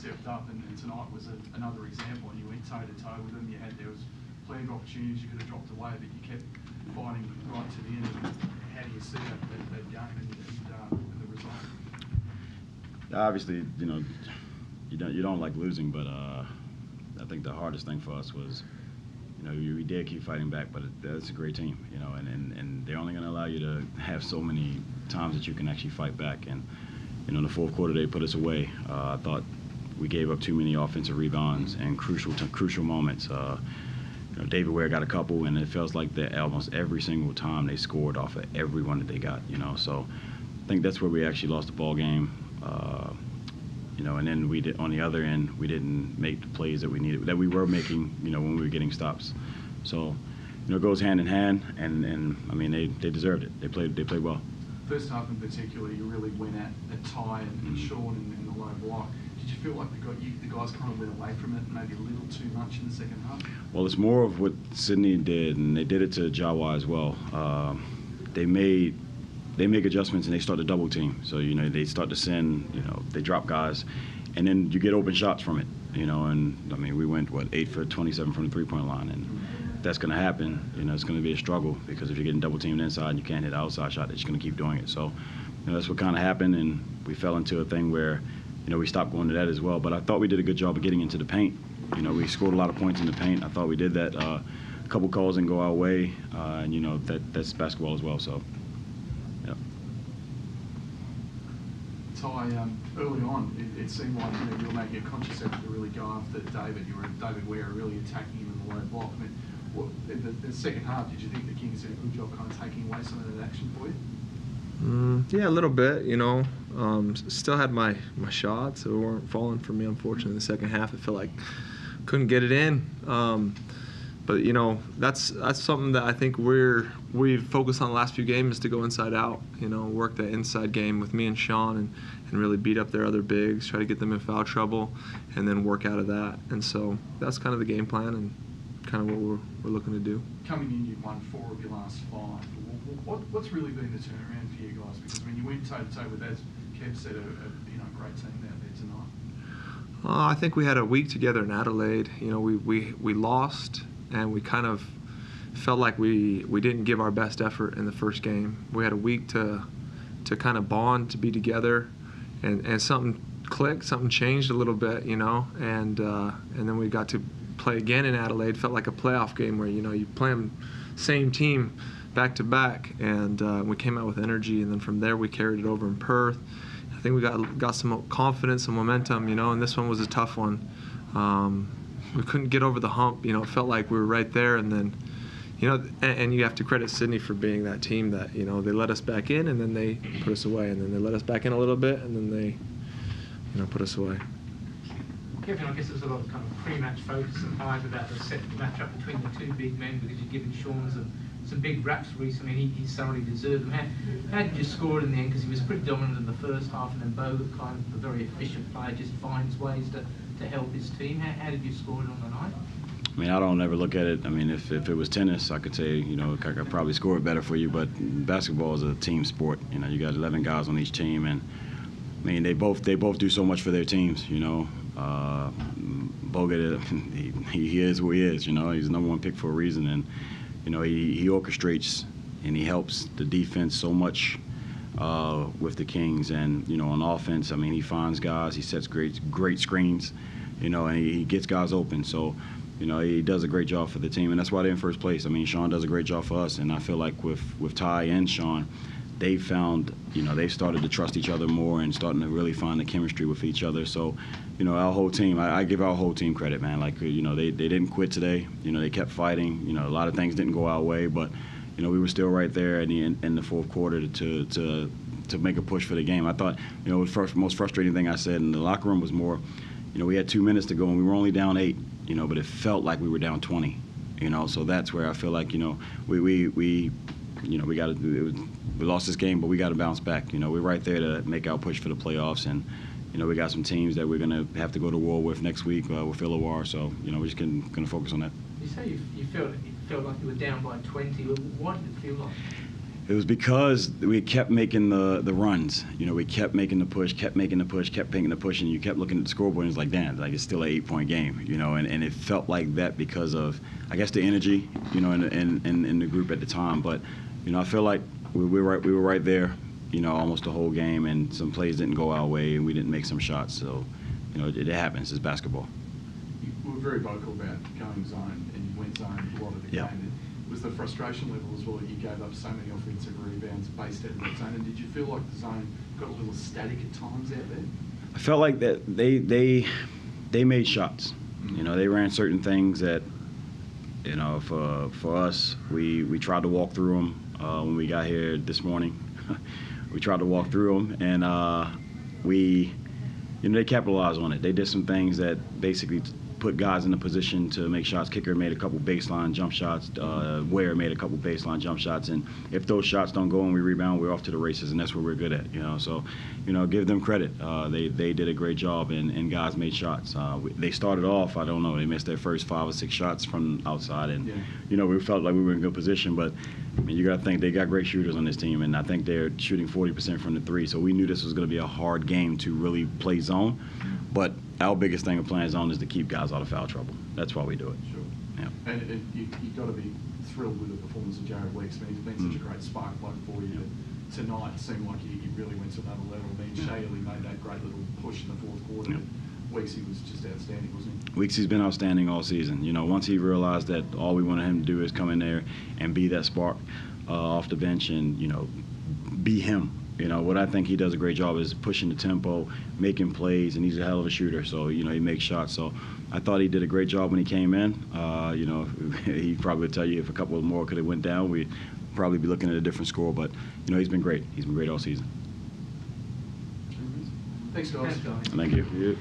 stepped up, and tonight was another example. And you went toe to toe with them. There was plenty of opportunities you could have dropped away, but you kept fighting right to the end. How do you see that game and the result? Obviously, you don't like losing, but I think the hardest thing for us was, we did keep fighting back, but it's a great team, and they're only going to allow you to have so many times that you can actually fight back. And in the fourth quarter, they put us away. I thought we gave up too many offensive rebounds and crucial moments. David Ware got a couple, and it feels like that almost every single time they scored off of every one that they got. So I think that's where we actually lost the ball game. And then we did, on the other end, we didn't make the plays that we were making, when we were getting stops. So, it goes hand in hand, and I mean, they deserved it. They played well. First half in particular, you really went at Ty and Sean in the low block. Did you feel like the guys kind of went away from it, maybe a little too much in the second half? Well, it's more of what Sydney did, and they did it to Jawa as well. They make adjustments and they start to double team. So, they start to send, they drop guys, and then you get open shots from it, and I mean, we went, 8 for 27 from the three-point line, and that's going to happen. It's going to be a struggle because if you're getting double teamed inside and you can't hit an outside shot, you're just going to keep doing it. So, that's what kind of happened, and we fell into a thing where, we stopped going to that as well. But I thought we did a good job of getting into the paint. We scored a lot of points in the paint. I thought we did that. A couple calls didn't go our way, and that's basketball as well. So. Ty, early on, it seemed like you were making a conscious effort to really go after David. David Ware really attacking him in the low block. I mean, in the second half, did you think the Kings did a good job kind of taking away some of that action for you? Yeah, a little bit. Still had my shots. They weren't falling for me, unfortunately. In the second half, I felt like couldn't get it in. But that's something that I think we've focused on the last few games, is to go inside out. Work that inside game with me and Sean, and really beat up their other bigs, try to get them in foul trouble, and then work out of that. And so that's kind of the game plan and kind of what we're looking to do. Coming in, you've won 4 of your last 5. What's really been the turnaround for you guys? Because when you went toe to toe with, as Kev said, a great team out there tonight. I think we had a week together in Adelaide. We lost. And we kind of felt like we didn't give our best effort in the first game. We had a week to kind of bond, to be together, and something clicked, something changed a little bit, and then we got to play again in Adelaide. Felt like a playoff game where you play them same team back to back, and we came out with energy, and then from there we carried it over in Perth. I think we got some confidence and momentum, and this one was a tough one. We couldn't get over the hump. It felt like we were right there, and then, and you have to credit Sydney for being that team that, they let us back in, and then they put us away, and then they let us back in a little bit, and then they, put us away. Kevin, I guess there's a lot of kind of pre-match focus and hype about the set matchup between the two big men, because you've given Sean some big raps recently, and he's thoroughly deserved them. How did you score it in the end? Because he was pretty dominant in the first half, and then Bogut, kind of a very efficient player, just finds ways to help his team. How did you score it on the night? I mean, I don't ever look at it. I mean, if it was tennis, I could say, I could probably score it better for you. But basketball is a team sport. You got 11 guys on each team, and I mean, they both do so much for their teams. Bogut, he is who he is. He's the number 1 pick for a reason, and he orchestrates and he helps the defense so much with the Kings. And on offense, I mean, he finds guys, he sets great screens, and he gets guys open. So he does a great job for the team, and that's why they're in first place. I mean, Sean does a great job for us, and I feel like with Ty and Sean, they found, they've started to trust each other more and starting to really find the chemistry with each other. So, our whole team, I give our whole team credit, man. Like, they didn't quit today. They kept fighting. A lot of things didn't go our way, but, we were still right there in the fourth quarter to make a push for the game. I thought, the most frustrating thing I said in the locker room was more, we had 2 minutes to go and we were only down 8, but it felt like we were down 20, so that's where I feel like, we got to, we lost this game, but we got to bounce back. We're right there to make our push for the playoffs, and we got some teams that we're going to have to go to war with next week with Illawarra, so we're just going to focus on that. You say you felt like you were down by 20. What did it feel like? It was because we kept making the runs. You know, we kept making the push, kept making the push, and you kept looking at the scoreboard, and it's like, damn, like it's still an 8-point game, you know, and it felt like that because of, I guess, the energy, you know, in the group at the time. But, you know, I feel like we were right there, you know, almost the whole game, and some plays didn't go our way, and we didn't make some shots. So, you know, it happens. It's basketball. You were very vocal about going zone, and you went zone a lot of the Yeah. game. Was the frustration level as well that you gave up so many offensive rebounds based out of that zone? And did you feel like the zone got a little static at times out there? I felt like that they made shots. You know, they ran certain things that, you know, for us, we tried to walk through them when we got here this morning. We tried to walk through them, and you know, they capitalized on it. They did some things that basically put guys in a position to make shots. Kicker made a couple baseline jump shots. Ware made a couple baseline jump shots. And if those shots don't go and we rebound, we're off to the races, and that's what we're good at. You know, so, you know, give them credit. They did a great job, and guys made shots. They started off, I don't know, they missed their first 5 or 6 shots from outside, and Yeah. you know, we felt like we were in good position. But I mean, you got to think they got great shooters on this team, and I think they're shooting 40% from the 3. So we knew this was going to be a hard game to really play zone. But our biggest thing of playing zone is to keep guys out of foul trouble. That's why we do it. Sure. Yeah. And you got to be thrilled with the performance of Jared Weeks. I mean, he's been such a great spark plug for you. Tonight seemed like he really went to another level. I mean, Shaley made that great little push in the fourth quarter. Yeah. Weeks, he was just outstanding, wasn't he? Weeksy's been outstanding all season. You know, once he realized that all we wanted him to do is come in there and be that spark off the bench and, you know, be him. You know, what I think he does a great job is pushing the tempo, making plays, and he's a hell of a shooter. So, you know, he makes shots. So I thought he did a great job when he came in. You know, he probably would tell you if a couple more could have went down, we'd probably be looking at a different score. But, you know, he's been great. He's been great all season. Thanks, guys. Thanks, guys. Thank you.